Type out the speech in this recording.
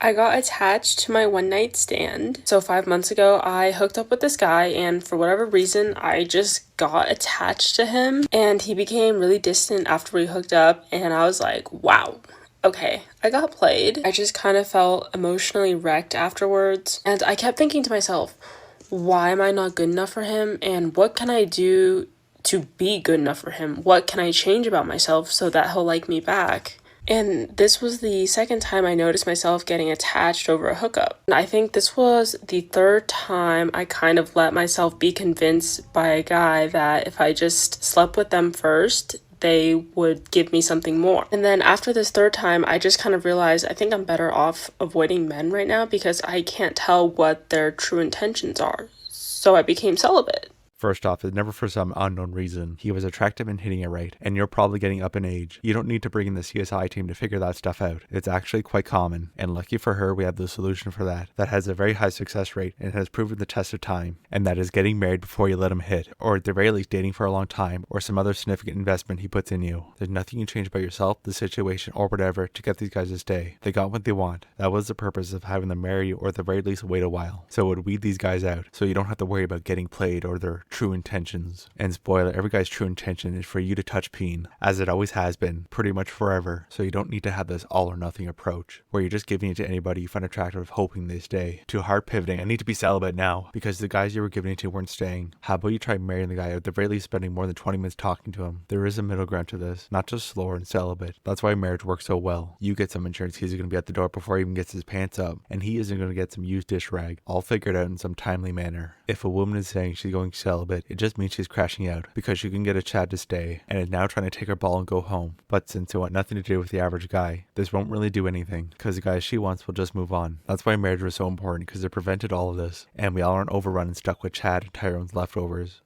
I got attached to my one night stand. So 5 months ago, I hooked up with this guy, and for whatever reason, I just got attached to him, and he became really distant after we hooked up, and I was like, wow. Okay, I got played. I just kind of felt emotionally wrecked afterwards, and I kept thinking to myself, why am I not good enough for him? And what can I do to be good enough for him? What can I change about myself so that he'll like me back? And this was the second time I noticed myself getting attached over a hookup. And I think this was the third time I kind of let myself be convinced by a guy that if I just slept with them first, they would give me something more. And then after this third time, I just kind of realized I think I'm better off avoiding men right now because I can't tell what their true intentions are. So I became celibate. First off, it's never for some unknown reason. He was attractive and hitting it right, and you're probably getting up in age. You don't need to bring in the CSI team to figure that stuff out. It's actually quite common, and lucky for her, we have the solution for that. That has a very high success rate and has proven the test of time, and that is getting married before you let him hit, or at the very least dating for a long time, or some other significant investment he puts in you. There's nothing you change about yourself, the situation, or whatever to get these guys to stay. They got what they want. That was the purpose of having them marry you, or at the very least wait a while. So it would weed these guys out, so you don't have to worry about getting played or their true intentions. And spoiler, every guy's true intention is for you to touch peen, as it always has been, pretty much forever. So you don't need to have this all or nothing approach, where you're just giving it to anybody you find attractive hoping they stay. To hard pivoting, I need to be celibate now, because the guys you were giving it to weren't staying. How about you try marrying the guy, or at the very least spending more than 20 minutes talking to him? There is a middle ground to this, not just slower and celibate. That's why marriage works so well. You get some insurance, he's going to be at the door before he even gets his pants up, and he isn't going to get some used dish rag, all figured out in some timely manner. If a woman is saying she's going celibate, it just means she's crashing out, because she can get a Chad to stay, and is now trying to take her ball and go home. But since it want nothing to do with the average guy, this won't really do anything, because the guy she wants will just move on. That's why marriage was so important, because it prevented all of this, and we all aren't overrun and stuck with Chad and Tyrone's leftovers.